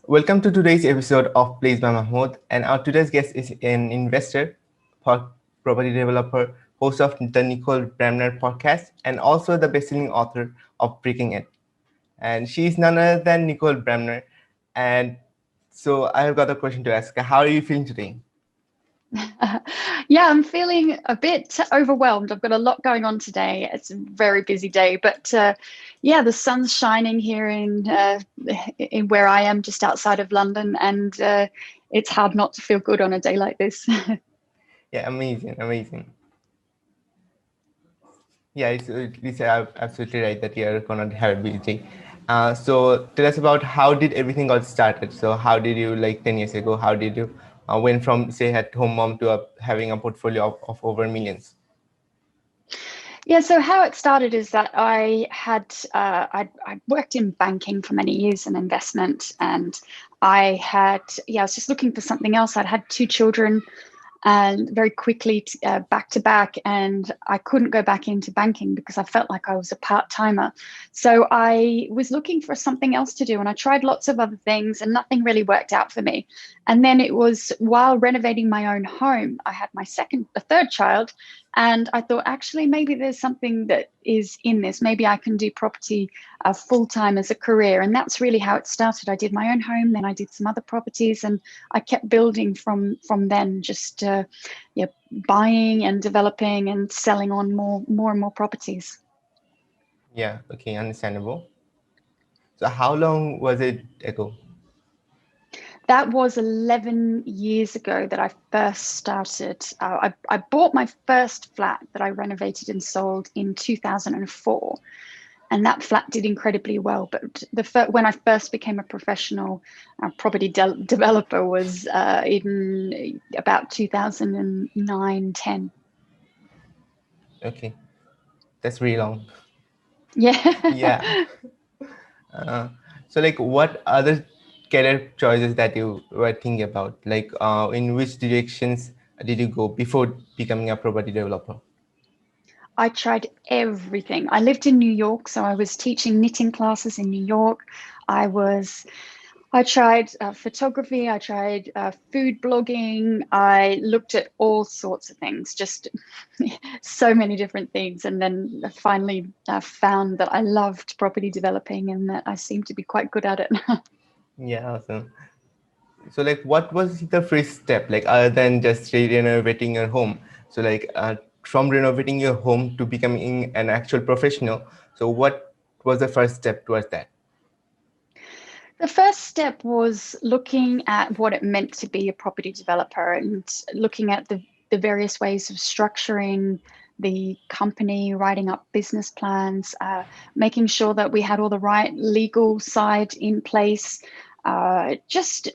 Welcome to today's episode of Place by Mahmood, and our today's guest is an investor, property developer, host of the Nicole Bremner podcast, and also the best-selling author of Breaking It. And she is none other than Nicole Bremner. And so I have got a question to ask. How are you feeling today? Yeah, I'm feeling a bit overwhelmed. I've got a lot going on today. It's a very busy day, but yeah, the sun's shining here in where I am, just outside of London, and it's hard not to feel good on a day like this. Yeah, amazing, amazing. Yeah, it's absolutely right that you're gonna have a busy day. So tell us about how did everything got started. So how did you, like 10 years ago, how did you went from say at home mom to having a portfolio of over millions? Yeah, so how it started is that I worked in banking for many years in investment, and I was just looking for something else. I'd had two children and very quickly back to back, and I couldn't go back into banking because I felt like I was a part-timer. So I was looking for something else to do, and I tried lots of other things, and nothing really worked out for me. And then it was while renovating my own home, I had a third child, and I thought, actually, maybe there's something that is in this. Maybe I can do property full time as a career. And that's really how it started. I did my own home, then I did some other properties, and I kept building from then, just yeah, buying and developing and selling on more and more properties. Yeah, okay, understandable. So how long was it ago? That was 11 years ago that I first started. I bought my first flat that I renovated and sold in 2004. And that flat did incredibly well. But when I first became a professional property developer was in about 2009, 10. Okay, that's really long. Yeah. Yeah. Uh, so like what other career choices that you were thinking about? Like in which directions did you go before becoming a property developer? I tried everything. I lived in New York, so I was teaching knitting classes in New York. I was I tried photography, I tried food blogging, I looked at all sorts of things, just so many different things. And then finally found that I loved property developing and that I seemed to be quite good at it. Yeah, awesome. So like what was the first step, like other than just renovating your home? So like from renovating your home to becoming an actual professional, so what was the first step towards that? The first step was looking at what it meant to be a property developer and looking at the various ways of structuring the company, writing up business plans, making sure that we had all the right legal side in place. Just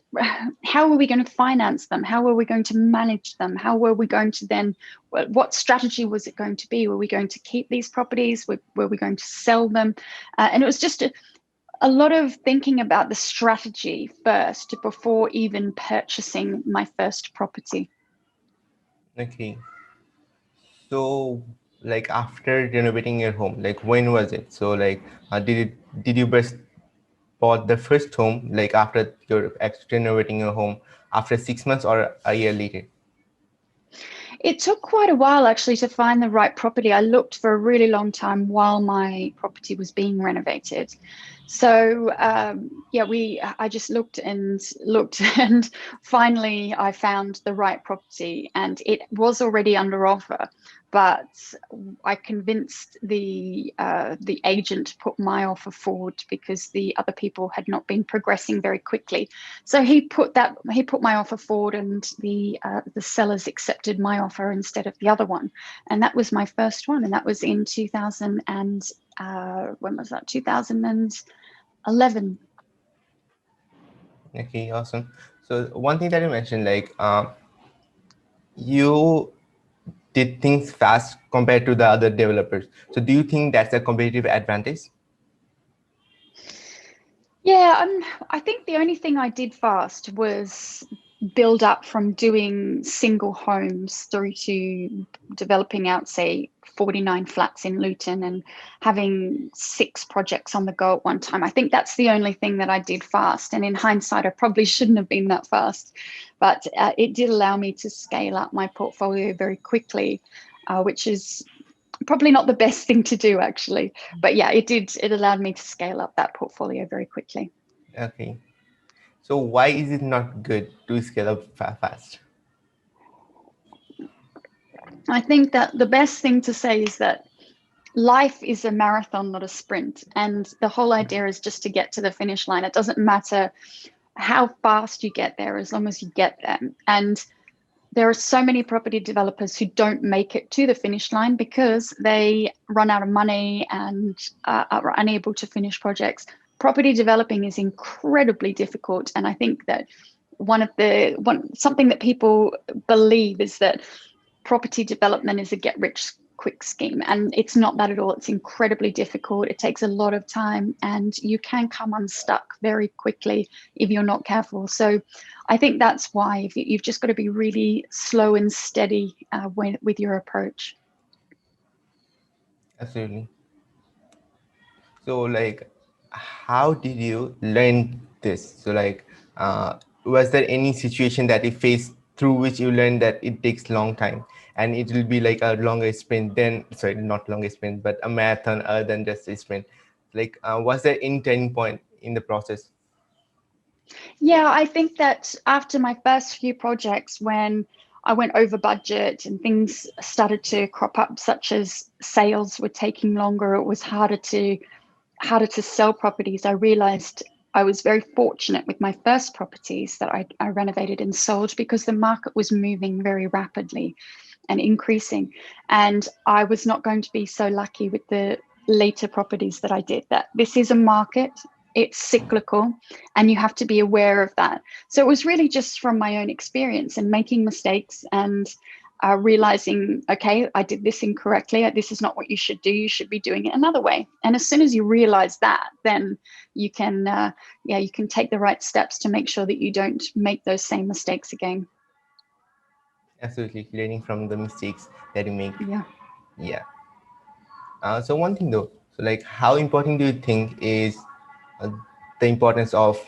how were we going to finance them? How were we going to manage them? How were we going to then, what strategy was it going to be? Were we going to keep these properties? Were we going to sell them? And it was just a lot of thinking about the strategy first before even purchasing my first property. Okay, so like after renovating your home, like when was it? So like did you best bought the first home like after you're actually renovating your home after 6 months or a year later? It took quite a while actually to find the right property. I looked for a really long time while my property was being renovated. So yeah, I just looked and looked, and finally I found the right property, and it was already under offer. But I convinced the agent to put my offer forward because the other people had not been progressing very quickly. So he put my offer forward, and the sellers accepted my offer instead of the other one, and that was my first one, and that was in 2000 and when was that? 2011. Okay, awesome. So one thing that you mentioned, like you did things fast compared to the other developers. So do you think that's a competitive advantage? Yeah, I think the only thing I did fast was build up from doing single homes through to developing out, say, 49 flats in Luton and having 6 projects on the go at one time. I think that's the only thing that I did fast. And in hindsight, I probably shouldn't have been that fast. But it did allow me to scale up my portfolio very quickly, which is probably not the best thing to do, actually. But yeah, it did. It allowed me to scale up that portfolio very quickly. Okay. So why is it not good to scale up fast? I think that the best thing to say is that life is a marathon, not a sprint. And the whole idea is just to get to the finish line. It doesn't matter how fast you get there, as long as you get there. And there are so many property developers who don't make it to the finish line because they run out of money and are unable to finish projects. Property developing is incredibly difficult. And I think that something that people believe is that property development is a get rich quick scheme, and it's not that at all. It's incredibly difficult. It takes a lot of time, and you can come unstuck very quickly if you're not careful. So I think that's why you've just got to be really slow and steady with your approach. Absolutely. So like, how did you learn this? So like, was there any situation that you faced through which you learned that it takes long time and it will be like a longer sprint than, sorry, not longer sprint, but a marathon other than just a sprint? Like, was there any turning point in the process? Yeah, I think that after my first few projects, when I went over budget and things started to crop up, such as sales were taking longer, it was harder to sell properties. I realized I was very fortunate with my first properties that I renovated and sold because the market was moving very rapidly and increasing. And I was not going to be so lucky with the later properties that I did. That this is a market, it's cyclical, and you have to be aware of that. So it was really just from my own experience and making mistakes and realizing, okay, I did this incorrectly. This is not what you should do. You should be doing it another way. And as soon as you realize that, then you can, you can take the right steps to make sure that you don't make those same mistakes again. Absolutely, learning from the mistakes that you make. Yeah. Yeah. So one thing though, so like, how important do you think is uh, the importance of,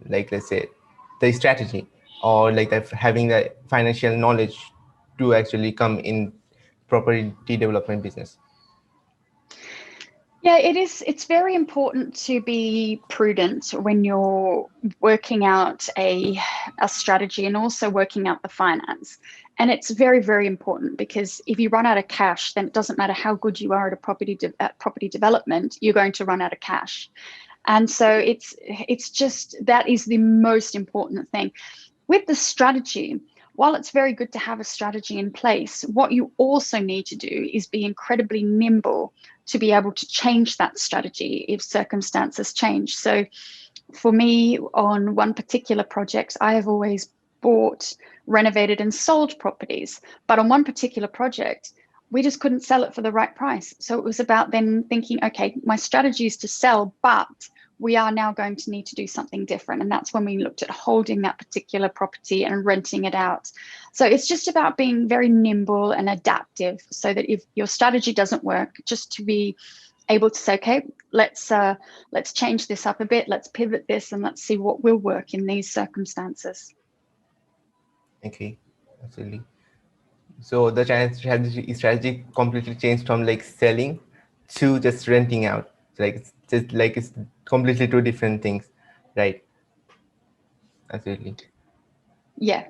like, let's say, the strategy, or like that having the financial knowledge to actually come in property development business? Yeah, it is. It's very important to be prudent when you're working out a strategy and also working out the finance. And it's very, very important because if you run out of cash, then it doesn't matter how good you are at property development, you're going to run out of cash. And so it's just that is the most important thing. With the strategy, while it's very good to have a strategy in place, what you also need to do is be incredibly nimble to be able to change that strategy if circumstances change. So for me, on one particular project, I have always bought, renovated, and sold properties. But on one particular project, we just couldn't sell it for the right price. So it was about then thinking, okay, my strategy is to sell, but we are now going to need to do something different. And that's when we looked at holding that particular property and renting it out. So it's just about being very nimble and adaptive so that if your strategy doesn't work, just to be able to say, okay, let's change this up a bit, let's pivot this, and let's see what will work in these circumstances. Okay, absolutely. So the strategy completely changed from like selling to just renting out. So like it's just like it's completely two different things, right? Absolutely. Yeah.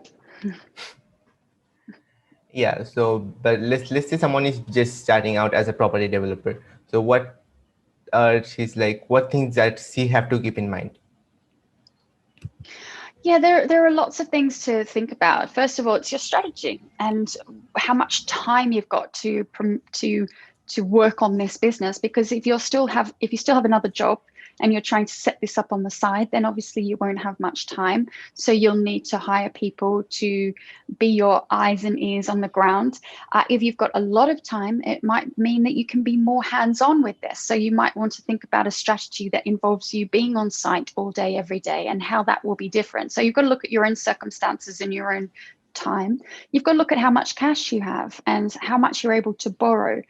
Yeah. So, but let's say someone is just starting out as a property developer. So what she's like, what things that she have to keep in mind? Yeah, there are lots of things to think about. First of all, it's your strategy and how much time you've got to work on this business. Because if you still have another job and you're trying to set this up on the side, then obviously you won't have much time. So you'll need to hire people to be your eyes and ears on the ground. If you've got a lot of time, it might mean that you can be more hands-on with this. So you might want to think about a strategy that involves you being on site all day, every day, and how that will be different. So you've got to look at your own circumstances and your own time. You've got to look at how much cash you have and how much you're able to borrow.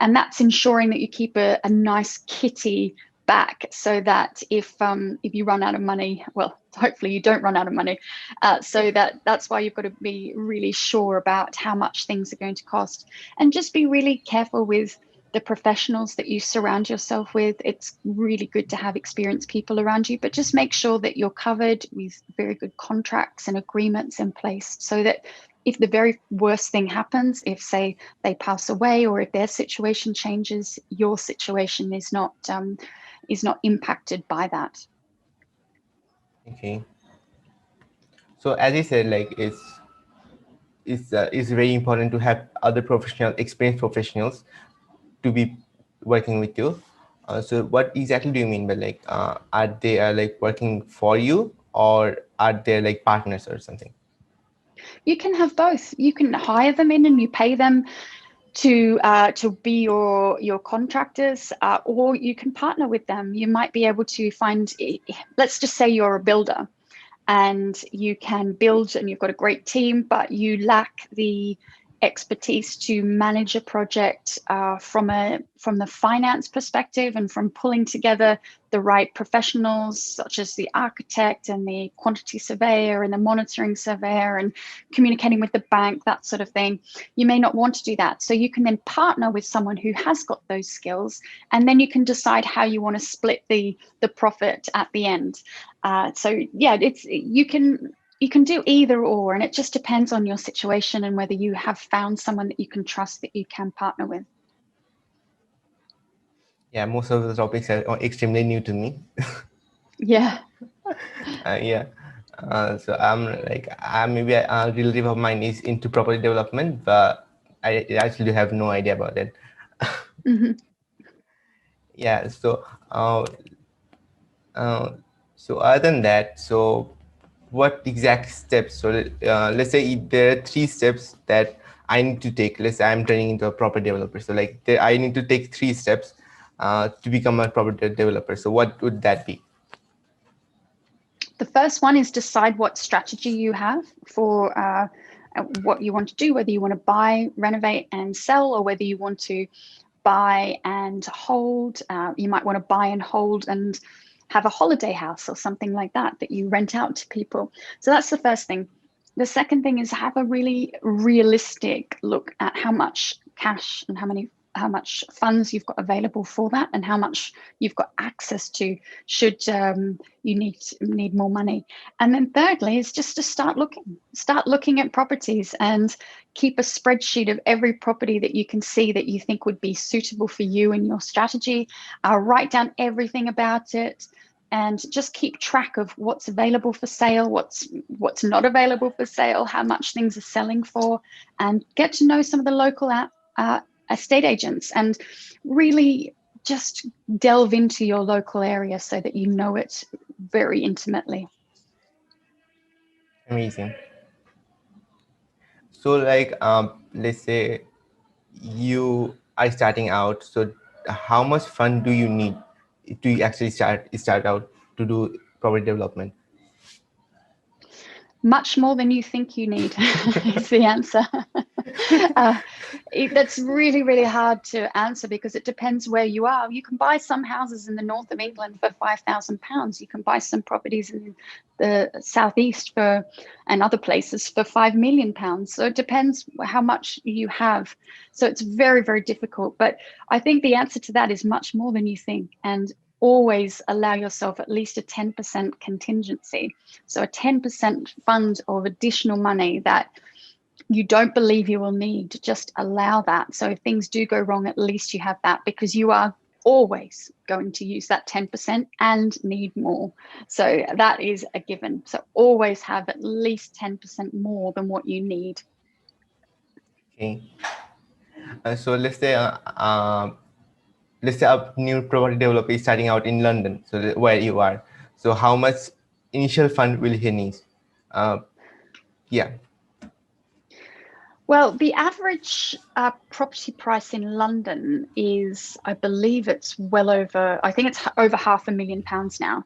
And that's ensuring that you keep a nice kitty back, so that if you run out of money, well, hopefully you don't run out of money. So that's why you've got to be really sure about how much things are going to cost, and just be really careful with the professionals that you surround yourself with. It's really good to have experienced people around you, but just make sure that you're covered with very good contracts and agreements in place, so that if the very worst thing happens, if say they pass away or if their situation changes, your situation is not impacted by that. Okay. So as I said, like it's very important to have other experienced professionals to be working with you. So what exactly do you mean by like are they like working for you, or are they like partners or something? You can have both. You can hire them in and you pay them to be your contractors, or you can partner with them. You might be able to find, let's just say you're a builder and you can build and you've got a great team, but you lack the expertise to manage a project from the finance perspective, and from pulling together the right professionals, such as the architect and the quantity surveyor and the monitoring surveyor, and communicating with the bank, that sort of thing. You may not want to do that. So you can then partner with someone who has got those skills, and then you can decide how you want to split the profit at the end. So yeah, you can do either or, and it just depends on your situation and whether you have found someone that you can trust that you can partner with. Yeah, most of the topics are extremely new to me. Yeah. Yeah. So I'm like maybe a relative of mine is into property development, but I actually have no idea about it. Mm-hmm. Yeah. Uh, so other than that, so what exact steps? So let's say if there are 3 steps that I need to take. Let's say I'm turning into a property developer. So like I need to take 3 steps to become a property developer. So what would that be? The first one is decide what strategy you have for what you want to do, whether you want to buy, renovate, and sell, or whether you want to buy and hold. You might want to buy and hold and have a holiday house or something like that you rent out to people. So that's the first thing. The second thing is have a really realistic look at how much cash and how much funds you've got available for that, and how much you've got access to should you need more money. And then thirdly is just to start looking at properties, and keep a spreadsheet of every property that you can see that you think would be suitable for you and your strategy. Write down everything about it, and just keep track of what's available for sale, what's not available for sale, how much things are selling for, and get to know some of the local estate agents, and really just delve into your local area so that you know it very intimately. Amazing. So like let's say you are starting out. So how much fund do you need to actually start out to do property development? Much more than you think you need is the answer. That's really, really hard to answer, because it depends where you are. You can buy some houses in the north of England for £5,000. You can buy some properties in the southeast and other places for £5 million. So it depends how much you have. So it's very, very difficult. But I think the answer to that is much more than you think. And always allow yourself at least a 10% contingency. So a 10% fund of additional money that you don't believe you will need. Just allow that. So if things do go wrong, at least you have that, because you are always going to use that 10% and need more. So that is a given. So always have at least 10% more than what you need. Okay. So let's say let's say a new property developer is starting out in London, so where you are. So how much initial fund will he need? Uh, yeah. Well, the average property price in London is, I believe it's well over, I think it's over £500,000 now.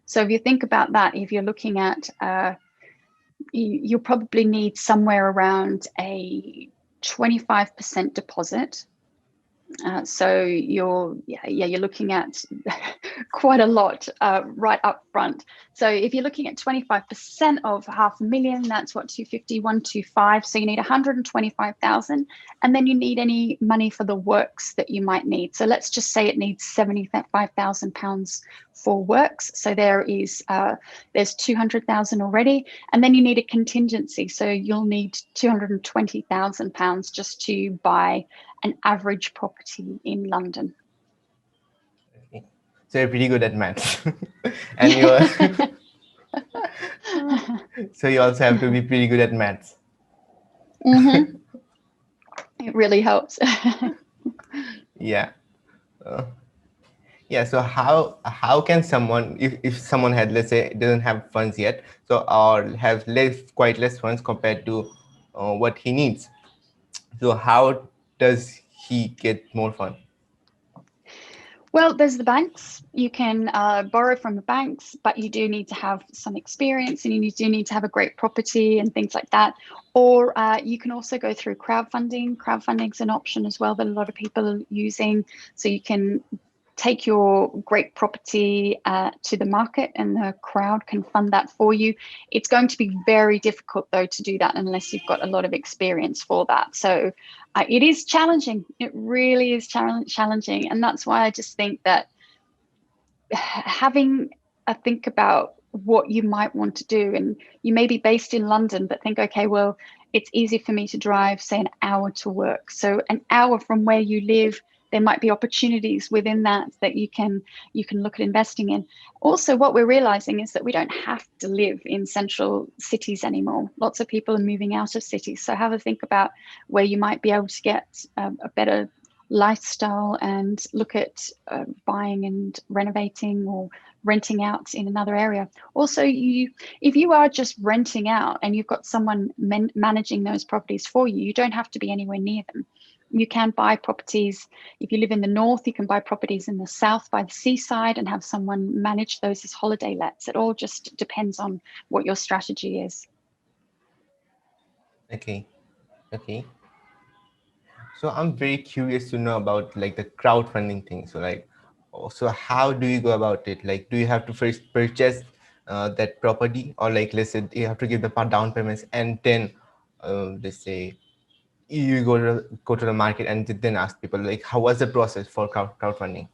So if you think about that, if you're looking at, you'll probably need somewhere around a 25% deposit. So you're looking at quite a lot right up front. So if you're looking at 25% of 500,000, that's what, 250, 125. So you need 125,000, and then you need any money for the works that you might need. So let's just say it needs £75,000 for works. So there's 200,000 already, and then you need a contingency. So you'll need £220,000 just to buy an average property in London. So you're pretty good at maths, and you're so you also have to be pretty good at maths. Mm-hmm. It really helps. Yeah. Uh, yeah. So how can someone, if someone had, let's say, doesn't have funds yet, so or has quite less funds compared to what he needs, so how does he get more fund? Well, there's the banks. You can borrow from the banks, but you do need to have some experience, and you do need to have a great property and things like that. Or you can also go through crowdfunding. Crowdfunding is an option as well that a lot of people are using. So you can take your great property to the market, and the crowd can fund that for you. It's going to be very difficult, though, to do that unless you've got a lot of experience for that. So it is challenging. It really is challenging. And that's why I just think that having a think about what you might want to do, and you may be based in London, but think, okay, well, it's easy for me to drive, say, an hour to work. So an hour from where you live, there might be opportunities within that you can look at investing in. Also, what we're realizing is that we don't have to live in central cities anymore. Lots of people are moving out of cities. So have a think about where you might be able to get a better lifestyle, and look at buying and renovating or renting out in another area. Also, if you are just renting out and you've got someone managing those properties for you, you don't have to be anywhere near them. You can buy properties. If you live in the north, you can buy properties in the south by the seaside and have someone manage those as holiday lets. It all just depends on what your strategy is. Okay. Okay. So I'm very curious to know about like the crowdfunding thing. So like, so how do you go about it? Like, do you have to first purchase that property, or like, let's say you have to give the down payments, and then let's say you go to the market and then ask people, like, how was the process for crowdfunding?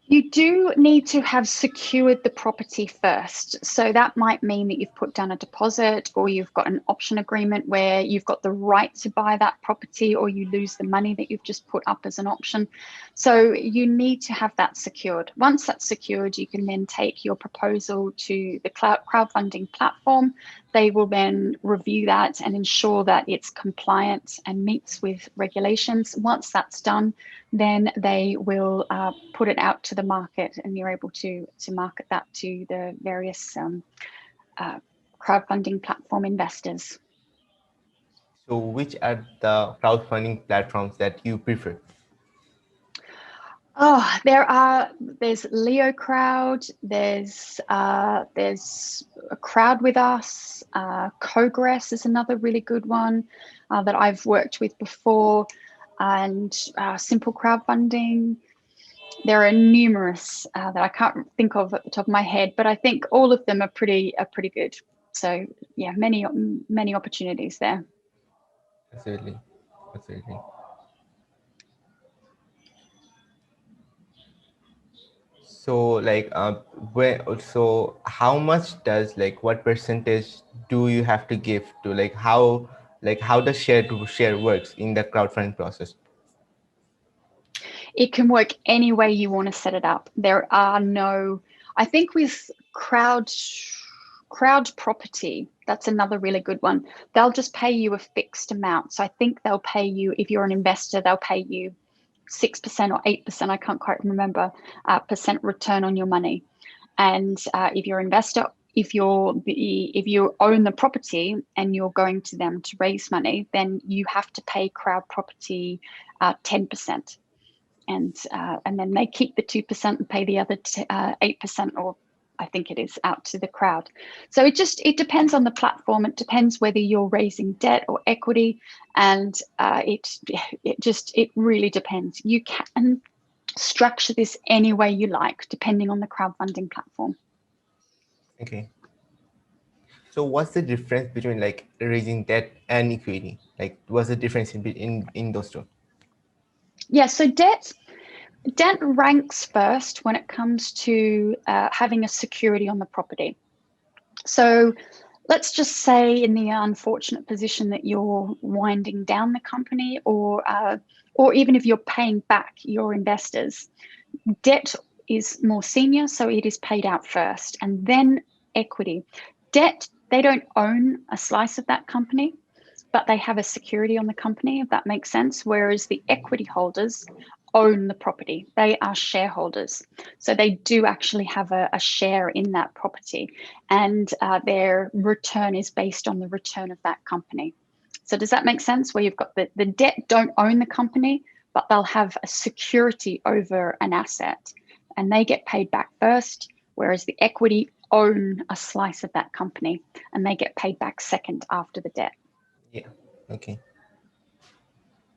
You do need to have secured the property first. So that might mean that you've put down a deposit, or you've got an option agreement where you've got the right to buy that property, or you lose the money that you've just put up as an option. So you need to have that secured. Once that's secured, you can then take your proposal to the crowdfunding platform. They will then review that and ensure that it's compliant and meets with regulations. Once that's done, then they will put it out to the market, and you're able to market that to the various crowdfunding platform investors. So which are the crowdfunding platforms that you prefer? Oh, there's Leo Crowd, there's a Crowd with Us, Cogress is another really good one that I've worked with before, and Simple Crowdfunding. There are numerous that I can't think of at the top of my head, but I think all of them are pretty good. So yeah, many opportunities there. Absolutely. Absolutely. So like where, so how much does, like, what percentage do you have to give to, like how does share works in the crowdfunding process? It can work any way you want to set it up. There are no, I think with crowd property, that's another really good one. They'll just pay you a fixed amount. So I think they'll pay you, if you're an investor, they'll pay you 6% or 8%, I can't quite remember, percent return on your money. And if you're an investor, if you own the property and you're going to them to raise money, then you have to pay Crowd Property 10%, and then they keep the 2% and pay the other 8%, or I think it is, out to the crowd. So it depends on the platform. It depends whether you're raising debt or equity, and it really depends. You can structure this any way you like, depending on the crowdfunding platform. Okay. So what's the difference between like raising debt and equity? Like what's the difference in those two? Yeah, so debt ranks first when it comes to having a security on the property. So let's just say, in the unfortunate position that you're winding down the company, or even if you're paying back your investors, debt is more senior, so it is paid out first, and then equity. Debt, they don't own a slice of that company, but they have a security on the company, if that makes sense. Whereas the equity holders own the property, they are shareholders. So they do actually have a share in that property, and their return is based on the return of that company. So does that make sense? Where you've got the debt don't own the company, but they'll have a security over an asset, and they get paid back first, whereas the equity own a slice of that company and they get paid back second after the debt. Yeah. Okay.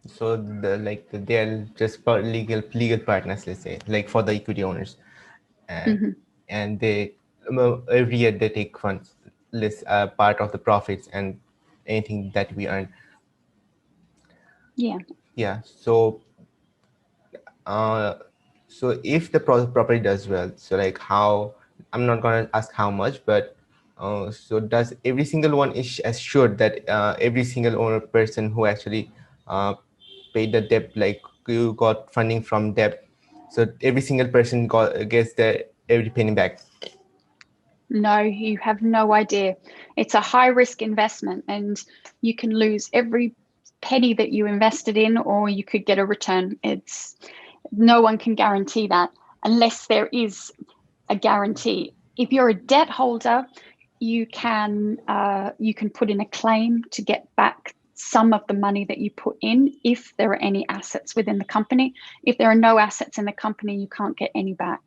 So they're just legal partners, let's say, like for the equity owners, and Mm-hmm. they every year they take funds, less part of the profits and anything that we earn. Yeah. Yeah. Uh, so if the property does well, so like how, I'm not gonna ask how much, but so does every single one is assured that every single owner person who actually uh, paid the debt, like you got funding from debt, so every single person gets their every penny back? No, you have no idea. It's a high risk investment, and you can lose every penny that you invested in, or you could get a return. No one can guarantee that unless there is a guarantee. If you're a debt holder, you can put in a claim to get back some of the money that you put in if there are any assets within the company. If there are no assets in the company, you can't get any back.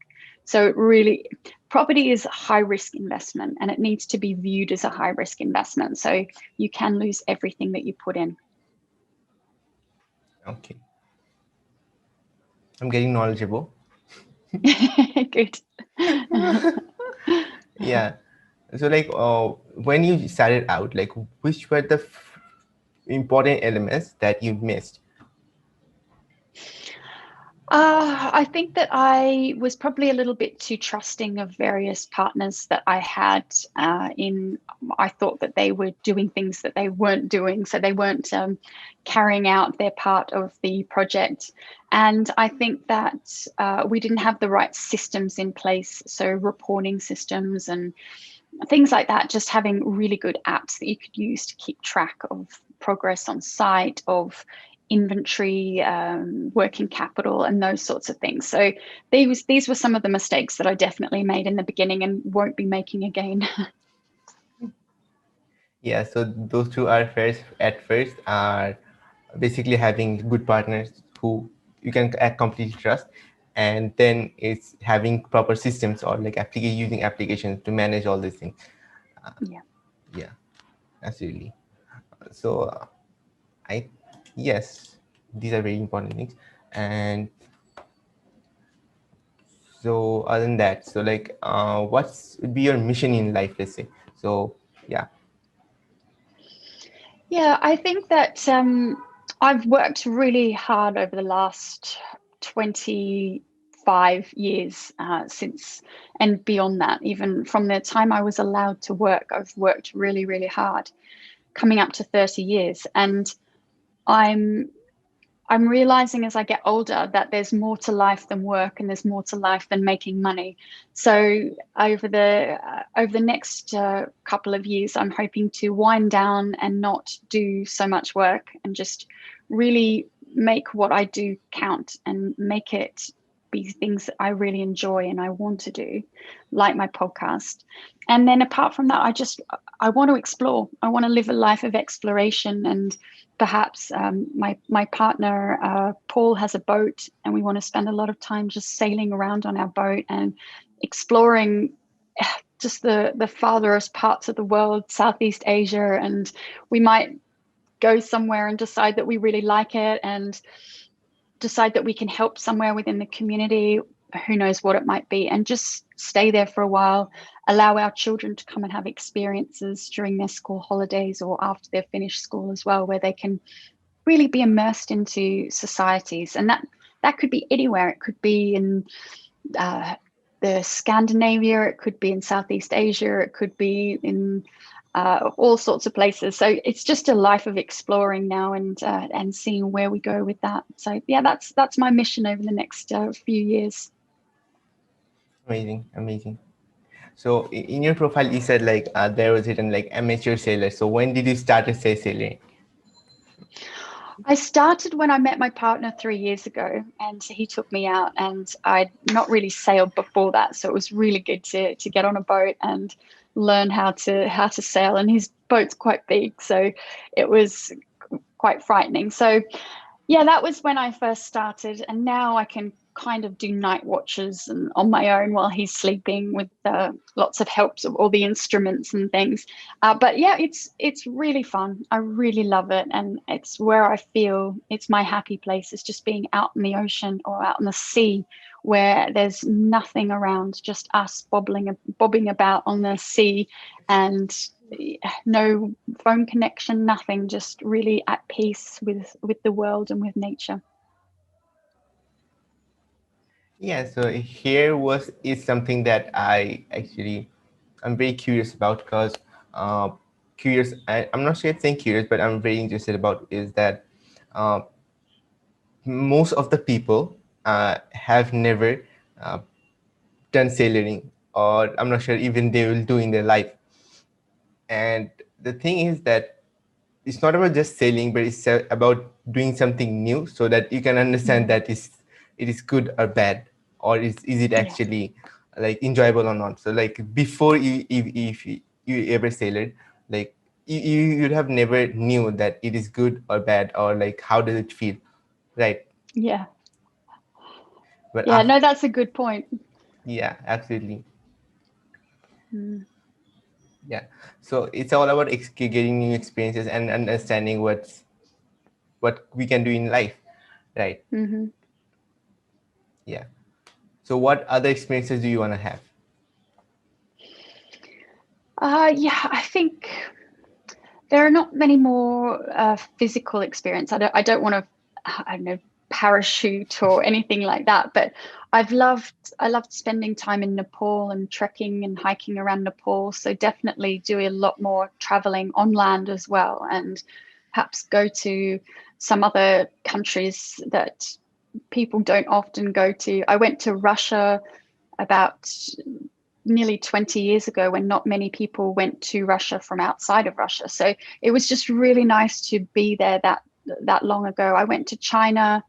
So really, property is a high risk investment, and it needs to be viewed as a high risk investment. So you can lose everything that you put in. Okay, I'm getting knowledgeable. Good. Yeah. So like when you started out, like which were the important elements that you missed? I think that I was probably a little bit too trusting of various partners that I had. I thought that they were doing things that they weren't doing, so they weren't carrying out their part of the project. And I think that we didn't have the right systems in place, so reporting systems and things like that. Just having really good apps that you could use to keep track of progress on site, of inventory, working capital, and those sorts of things. So these were some of the mistakes that I definitely made in the beginning and won't be making again. Yeah, so those two are first at first are basically having good partners who you can completely trust, and then it's having proper systems or like using applications to manage all these things. Yeah. Yeah, absolutely. So I yes, these are very important things. And so other than that, so like what's would be your mission in life, let's say? So yeah. Yeah, I think that I've worked really hard over the last 25 years since, and beyond that, even from the time I was allowed to work, I've worked really, really hard, coming up to 30 years. And I'm I'm realizing as I get older that there's more to life than work, and there's more to life than making money. So over the next couple of years, I'm hoping to wind down and not do so much work, and just really make what I do count and make it be things that I really enjoy and I want to do, like my podcast. And then apart from that, I want to explore. I want to live a life of exploration. And perhaps my partner Paul has a boat, and we want to spend a lot of time just sailing around on our boat and exploring just the farthest parts of the world, Southeast Asia, and we might go somewhere and decide that we really like it and decide that we can help somewhere within the community, who knows what it might be, and just stay there for a while, allow our children to come and have experiences during their school holidays or after they've finished school as well, where they can really be immersed into societies. And that could be anywhere. It could be in the Scandinavia, it could be in Southeast Asia, it could be in all sorts of places. So it's just a life of exploring now and seeing where we go with that. So yeah, that's my mission over the next few years. Amazing, amazing. So in your profile, you said like there was written like amateur sailor. So when did you start to say sailing? I started when I met my partner 3 years ago, and he took me out, and I'd not really sailed before that. So it was really good to get on a boat and learn how to sail. And his boat's quite big, so it was quite frightening. So yeah, that was when I first started, and now I can kind of do night watches and on my own while he's sleeping with lots of helps of all the instruments and things. But yeah, it's really fun. I really love it, and it's where I feel it's my happy place. It's just being out in the ocean or out in the sea, where there's nothing around, just us bobbing about on the sea, and no phone connection, nothing, just really at peace with the world and with nature. Yeah, so here was is something that I'm very curious about because I'm not sure if saying curious, but I'm very interested about is that uh, most of the people have never uh, done sailoring, or I'm not sure even they will do in their life. And the thing is that it's not about just sailing, but it's about doing something new so that you can understand Mm. that it is good or bad, or is it Yeah, actually like enjoyable or not. So like before if you ever sailed, like you'd have never knew that it is good or bad, or like how does it feel, right? yeah, But yeah. after, No, that's a good point. yeah, absolutely. Mm. Yeah, so it's all about getting new experiences and understanding what we can do in life, right? Hmm. Yeah. So what other experiences do you want to have? Yeah, I think there are not many more physical experience. I don't want to, I don't know, parachute or anything like that. But I loved spending time in Nepal and trekking and hiking around Nepal. So definitely do a lot more traveling on land as well, and perhaps go to some other countries that people don't often go to. I went to Russia about nearly 20 years ago, when not many people went to Russia from outside of Russia. So it was just really nice to be there that long ago. I went to China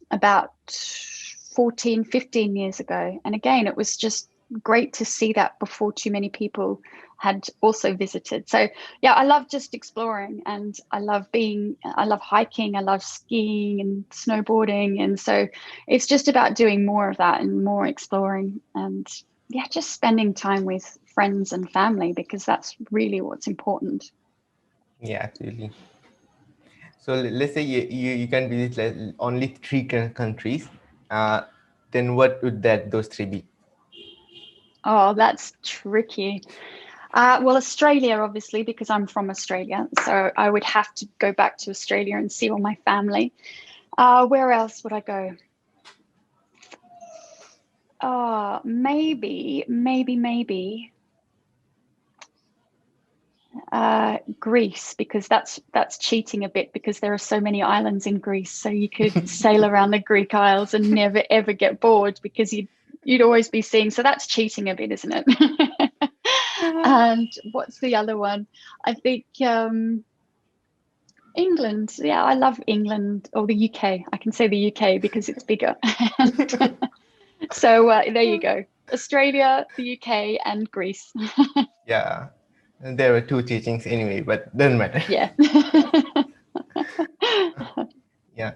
about 14, 15 years ago. And again, it was just great to see that before too many people had also visited. So yeah, I love just exploring, and I love hiking, I love skiing and snowboarding. And so it's just about doing more of that and more exploring, and yeah, just spending time with friends and family, because that's really what's important. Yeah, absolutely. So let's say you can visit like only three countries, uh, then what would that those three be? Oh, that's tricky. Well, Australia, obviously, because I'm from Australia. So I would have to go back to Australia and see all my family. Where else would I go? Maybe Greece, because that's cheating a bit, because there are so many islands in Greece. So you could sail around the Greek Isles and never ever get bored, because you'd always be seeing. So that's cheating a bit, isn't it? And what's the other one? I think England. Yeah, I love England or the UK. I can say the UK because it's bigger. So there you go. Australia, the UK, and Greece. Yeah, and there were two teachings anyway, but doesn't matter. Yeah. Yeah.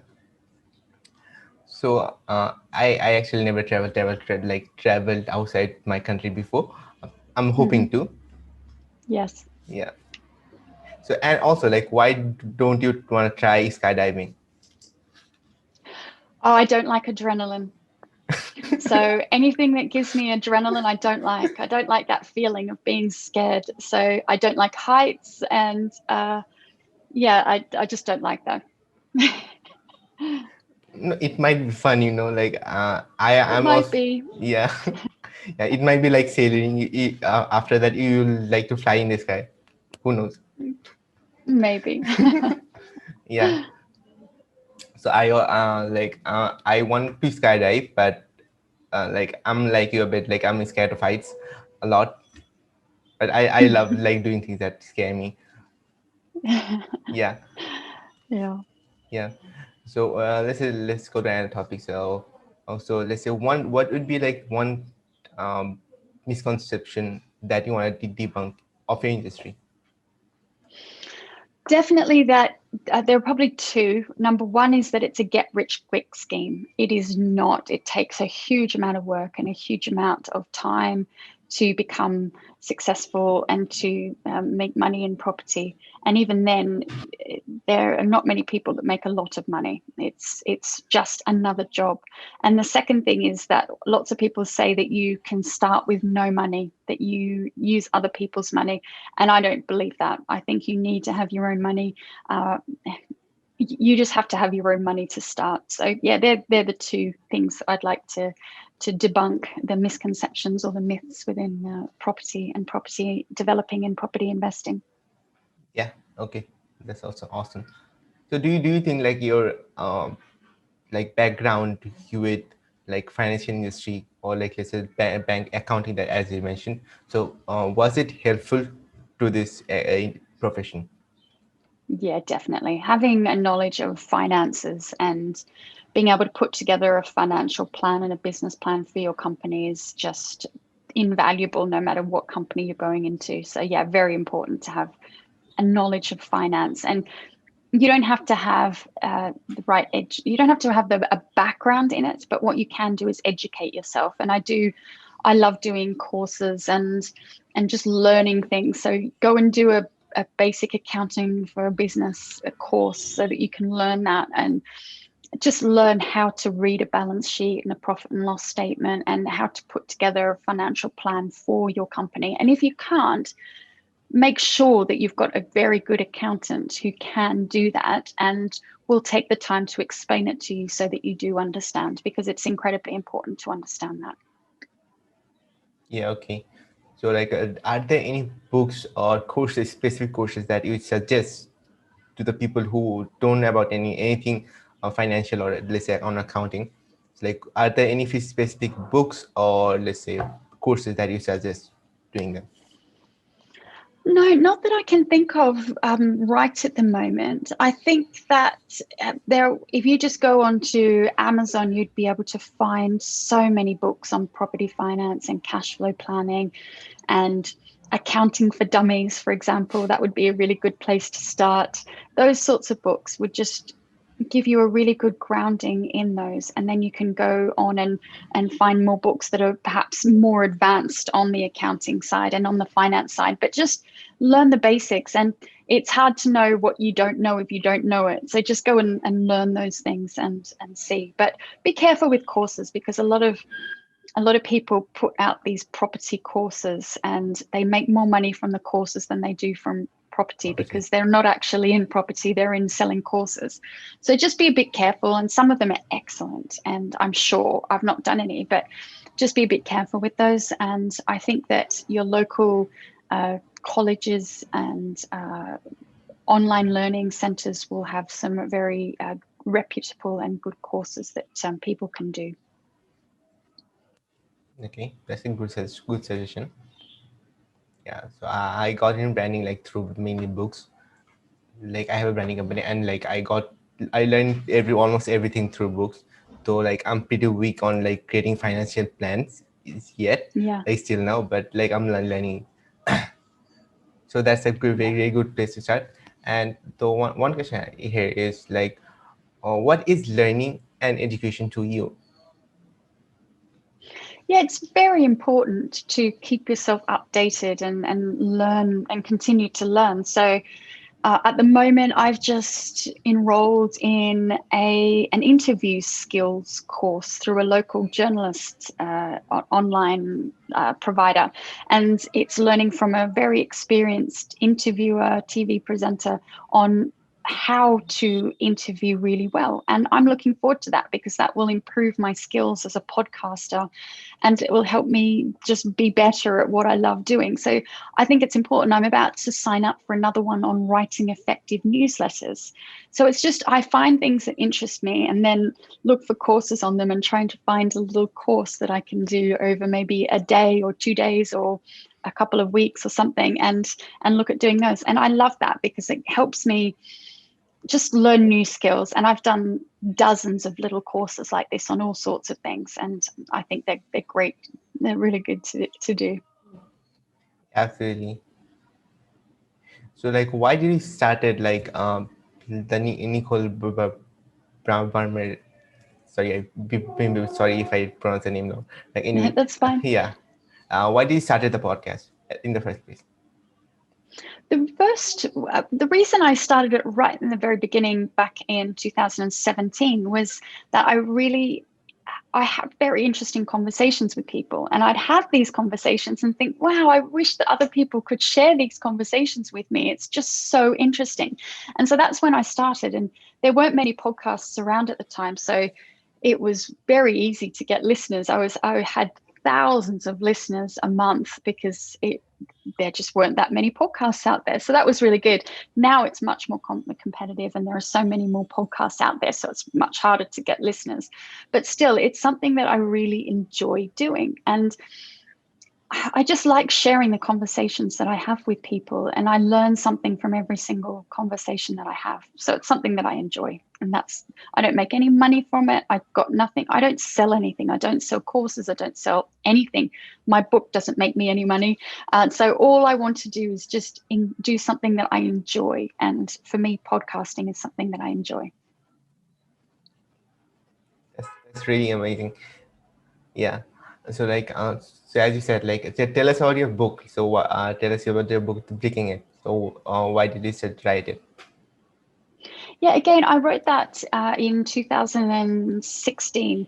So I actually never traveled outside my country before. I'm hoping Mhm. to. Yes. Yeah. So and also like, why don't you want to try skydiving? Oh, I don't like adrenaline. So anything that gives me adrenaline, I don't like. I don't like that feeling of being scared. So I don't like heights, and yeah, I just don't like that. No, it might be fun, like It I'm might also, be, yeah. Yeah, it might be like sailing. After that, you like to fly in the sky. Who knows? maybe. Yeah. So I want to skydive, but like I'm like you a bit. Like I'm scared of heights a lot, but I love like doing things that scare me. Yeah. Yeah. Yeah. So let's go to another topic. So also let's say one, what would be like one um, misconception that you want to debunk of your industry? Definitely that there are probably two. Number one is that it's a get rich quick scheme. It is not. It takes a huge amount of work and a huge amount of time to become successful and to make money in property. And even then, there are not many people that make a lot of money. It's just another job. And the second thing is that lots of people say that you can start with no money, that you use other people's money, and I don't believe that. I think you need to have your own money. Uh, you just have to have your own money to start. So yeah, they're the two things I'd like to debunk, the misconceptions or the myths within property and property developing and property investing. Yeah. Okay. That's also awesome. So do you think like your like background with like financial industry, or like let's say bank accounting, that as you mentioned, so was it helpful to this profession? Yeah, definitely. Having a knowledge of finances and being able to put together a financial plan and a business plan for your company is just invaluable no matter what company you're going into. So, yeah, very important to have a knowledge of finance. And you don't have to have the right edge. You don't have to have a background in it, but what you can do is educate yourself. And I love doing courses and just learning things. So go and do a basic accounting for a business a course so that you can learn that and just learn how to read a balance sheet and a profit and loss statement and how to put together a financial plan for your company. And if you can't, make sure that you've got a very good accountant who can do that and will take the time to explain it to you so that you do understand, because it's incredibly important to understand that. Yeah, okay. So like are there any books or courses, specific courses that you would suggest to the people who don't know about anything financial, or let's say on accounting? It's like, are there any specific books or let's say courses that you suggest doing them? No, not that I can think of right at the moment. I think that if you just go onto Amazon, you'd be able to find so many books on property finance and cash flow planning and accounting for dummies, for example. That would be a really good place to start. Those sorts of books would just give you a really good grounding in those, and then you can go on and find more books that are perhaps more advanced on the accounting side and on the finance side, but just learn the basics. And it's hard to know what you don't know if you don't know it, so just go and learn those things and see. But be careful with courses, because a lot of people put out these property courses and they make more money from the courses than they do from property, Property. because they're not actually in property, they're in selling courses. So just be a bit careful, and some of them are excellent, and I'm sure, I've not done any, but just be a bit careful with those. And I think that your local colleges and online learning centers will have some very reputable and good courses that people can do. Okay, that's a good suggestion. Yeah, so I got in branding like through mainly books. like I have a branding company, and like I learned almost everything through books. Though like I'm pretty weak on like creating financial plans yet, Yeah. like still now, but like I'm learning. So that's a good, Yeah. very good place to start. And the one question here is like, what is learning and education to you? Yeah, it's very important to keep yourself updated and learn and continue to learn. So at the moment, I've just enrolled in an interview skills course through a local journalist online provider, and it's learning from a very experienced interviewer, TV presenter on how to interview really well. And I'm looking forward to that because that will improve my skills as a podcaster and it will help me just be better at what I love doing. So I think it's important. I'm about to sign up for another one on writing effective newsletters. So it's just, I find things that interest me and then look for courses on them and trying to find a little course that I can do over maybe a day or 2 days or a couple of weeks or something and look at doing those. And I love that because it helps me just learn new skills. And I've done dozens of little courses like this on all sorts of things. And I think they're great. They're really good to do. Absolutely. So like, why did you started like the Nicole Bremner? Sorry, sorry if I pronounce the name wrong. Like Yeah, anyway, that's fine. yeah. Why did you started the podcast in the first place? The reason I started it right in the very beginning back in 2017 was that I had very interesting conversations with people, and I'd have these conversations and think, wow, I wish that other people could share these conversations with me. It's just so interesting. And so that's when I started. And there weren't many podcasts around at the time. So it was very easy to get listeners. I had thousands of listeners a month because there just weren't that many podcasts out there. So that was really good. Now it's much more competitive and there are so many more podcasts out there. So it's much harder to get listeners. But still, it's something that I really enjoy doing. And I just like sharing the conversations that I have with people. And I learn something from every single conversation that I have. So it's something that I enjoy. And I don't make any money from it. I've got nothing. I don't sell anything. I don't sell courses. I don't sell anything. My book doesn't make me any money. So all I want to do is just do something that I enjoy. And for me, podcasting is something that I enjoy. That's really amazing. Yeah. So like, so as you said, like, tell us about your book. So tell us about your book, Breaking It. So why did you write it? Yeah, again, I wrote that in 2016.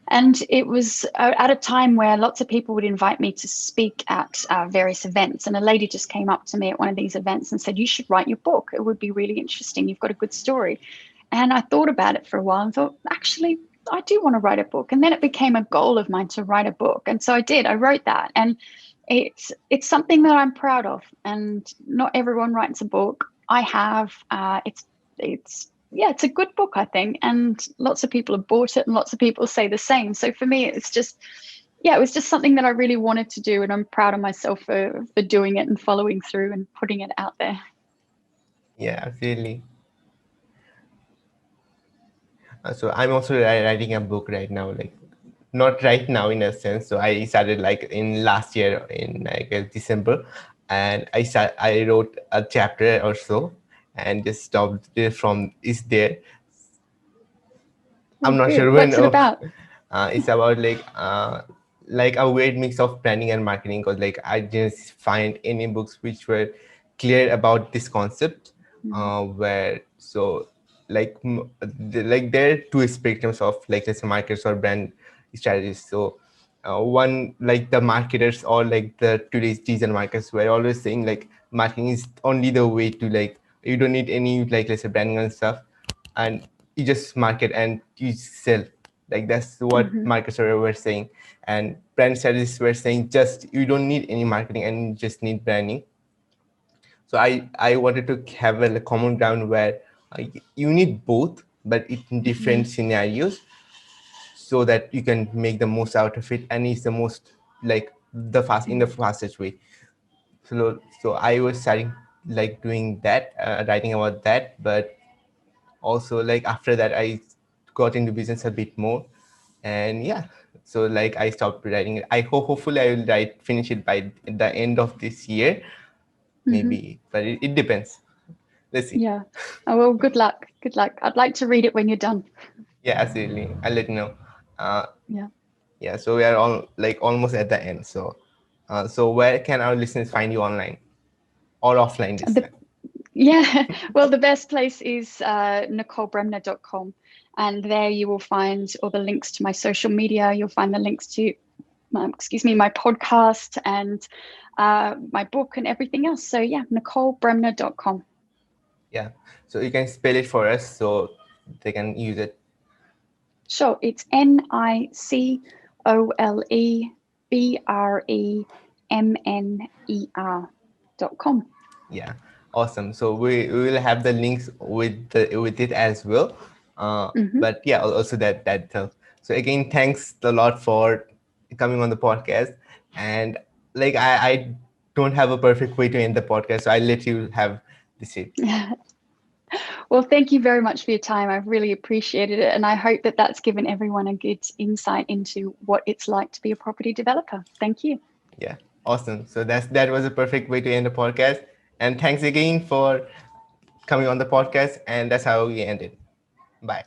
And it was at a time where lots of people would invite me to speak at various events. And a lady just came up to me at one of these events and said, you should write your book. It would be really interesting. You've got a good story. And I thought about it for a while and thought, actually, I do want to write a book. And then it became a goal of mine to write a book. And so I did. I wrote that. And it's something that I'm proud of. And not everyone writes a book. I have. It's yeah, it's a good book, I think, and lots of people have bought it, and lots of people say the same. So for me, it's just yeah, it was just something that I really wanted to do, and I'm proud of myself for doing it and following through and putting it out there. Yeah, absolutely. So I'm also writing a book right now, like not right now in a sense. So I started like in last year in like December, and I wrote a chapter or so, and just stopped it from is there. Oh, I'm not good. sure when. What's it about? It's about like a weird mix of branding and marketing. Because like I didn't find any books which were clear about this concept. Mm, Where so like like there are two spectrums of like let's say marketers or brand strategies. So one like the marketers or like the today's digital marketers were always saying like marketing is only the way to like you don't need any like let's say branding and stuff, and you just market and you sell. Like that's what mm-hmm, marketers were saying, and brand strategists were saying just you don't need any marketing and you just need branding. So I wanted to have a common ground where you need both but in mm-hmm, different scenarios, so that you can make the most out of it and it's the most like the fastest way. So I was starting like doing that, writing about that. But also like after that I got into business a bit more, and yeah, so like I stopped writing it. I hope hopefully I will finish it by the end of this year, Hmm. maybe, but it depends. Let's see. Yeah. Oh, well, good luck. Good luck. I'd like to read it when you're done. Yeah, absolutely, I'll let you know. uh Yeah. yeah, so we are all like almost at the end. So so where can our listeners find you online or offline this The time? Yeah, well, the best place is NicoleBremner.com. And there you will find all the links to my social media. You'll find the links to, my podcast and my book and everything else. So, yeah, NicoleBremner.com. Yeah, so you can spell it for us so they can use it. Sure, it's NicoleBremner.com. Yeah, awesome. So we will have the links with it as well. Hmm. But yeah, also that helps. So again, thanks a lot for coming on the podcast. And like I don't have a perfect way to end the podcast, so I'll let you have the shape. Well, thank you very much for your time. I've really appreciated it. And I hope that that's given everyone a good insight into what it's like to be a property developer. Thank you. Yeah, awesome. So that was a perfect way to end the podcast. And thanks again for coming on the podcast. And that's how we end it. Bye.